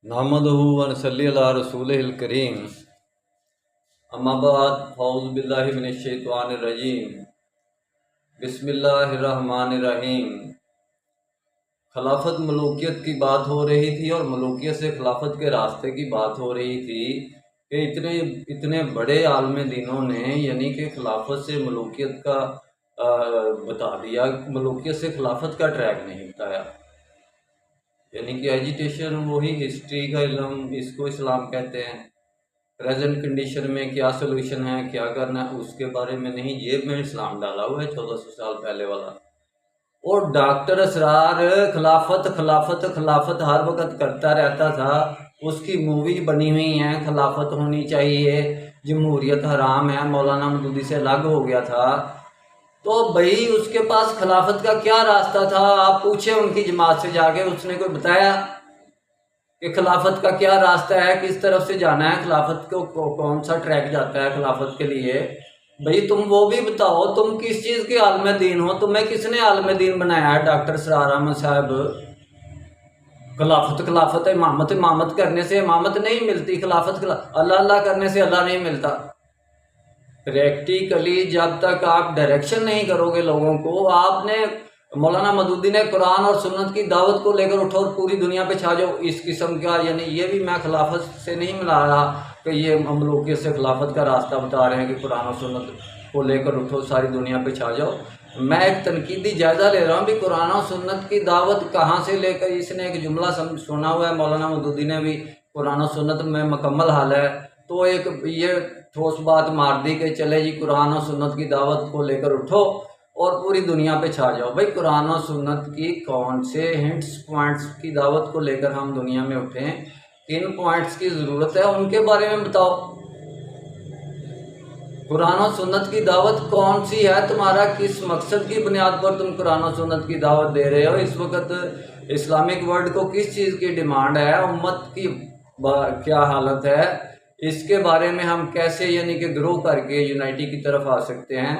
नहमदुहु व नसल्ली अला रसूलिहिल करीम। अम्मा बाद औज़ु बिल्लाहि मिनश शैतानिर रजीम। बिस्मिल्लाहिर रहमानिर रहीम। खिलाफत मलूकियत की बात हो रही थी और मलूकियत से खिलाफत के रास्ते की बात हो रही थी कि इतने बड़े आलम दीनों ने यानी कि खिलाफत से मलूकियत का बता दिया, मलूकियत से खिलाफत का ट्रैक नहीं बताया। यानी कि एजिटेशन वही हिस्ट्री का इल्म, इसको इस्लाम कहते हैं। प्रेजेंट कंडीशन में क्या सोल्यूशन है, क्या करना है, उसके बारे में नहीं, जेब में इस्लाम डाला हुआ है 1400 साल पहले वाला। और डॉक्टर असरार खिलाफत खिलाफत खिलाफत हर वक्त करता रहता था। उसकी मूवी बनी हुई है, खिलाफत होनी चाहिए, जमहूरियत हराम है, मौलाना मदूदी से अलग हो गया था। तो भाई उसके पास खिलाफत का क्या रास्ता था? आप पूछे उनकी जमात से जाके, उसने कोई बताया कि खिलाफत का क्या रास्ता है, किस तरफ से जाना है, खिलाफत को कौन सा ट्रैक जाता है खिलाफत के लिए? भाई तुम वो भी बताओ, तुम किस चीज़ के आलम दीन हो? तुम्हें किसने आलम दीन बनाया है? डॉक्टर असरार अहमद साहब। खिलाफत खिलाफत इमामत इमामत करने से इमामत नहीं मिलती, खिलाफत अल्लाह अल्लाह करने से अल्लाह नहीं मिलता। प्रैक्टिकली जब तक आप डायरेक्शन नहीं करोगे लोगों को, आपने मौलाना मदूदी ने कुरान और सुन्नत की दावत को लेकर उठो और पूरी दुनिया पे छा जाओ, इस किस्म का, यानी ये भी मैं खिलाफत से नहीं मिला रहा कि ये ममलूकियत से खिलाफत का रास्ता बता रहे हैं कि कुरान और सुन्नत को लेकर उठो सारी दुनिया पे छा जाओ। मैं एक तनकीदी जायज़ा ले रहा हूँ भी कुरान और सुन्नत की दावत कहाँ से लेकर, इसने एक जुमला सुना हुआ है मौलाना मदूदी ने भी, कुरान और सुन्नत में मुकम्मल हाल है, तो एक ये ठोस बात मार दी कि चले जी कुरान और सुन्नत की दावत को लेकर उठो और पूरी दुनिया पे छा जाओ। भाई कुरान और सुन्नत की कौन से हिंट्स पॉइंट्स की दावत को लेकर हम दुनिया में उठें, किन पॉइंट्स की ज़रूरत है उनके बारे में बताओ। कुरान और सुन्नत की दावत कौन सी है तुम्हारा? किस मकसद की बुनियाद पर तुम कुरान और सुन्नत की दावत दे रहे हो? इस वक्त इस्लामिक वर्ल्ड को किस चीज़ की डिमांड है, उम्मत की क्या हालत है, इसके बारे में हम कैसे यानी कि ग्रो करके यूनाइटी की तरफ आ सकते हैं।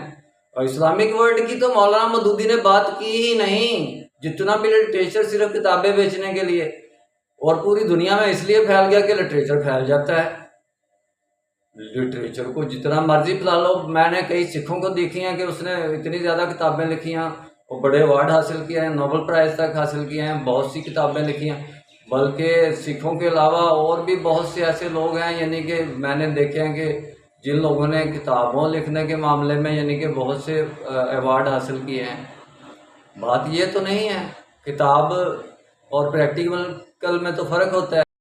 और इस्लामिक वर्ल्ड की तो मौलाना मदूदी ने बात की ही नहीं। जितना भी लिटरेचर सिर्फ किताबें बेचने के लिए, और पूरी दुनिया में इसलिए फैल गया कि लिटरेचर फैल जाता है। लिटरेचर को जितना मर्जी फैला लो। मैंने कई सिखों को देखी हैं कि उसने इतनी ज़्यादा किताबें लिखी हैं और बड़े अवार्ड हासिल किए हैं, नोबेल प्राइज़ तक हासिल किए हैं, बहुत सी किताबें लिखी हैं। बल्कि सिखों के अलावा और भी बहुत से ऐसे लोग हैं यानी कि मैंने देखे हैं कि जिन लोगों ने किताबों लिखने के मामले में यानी कि बहुत से अवार्ड हासिल किए हैं। बात ये तो नहीं है, किताब और प्रैक्टिकल में तो फ़र्क होता है।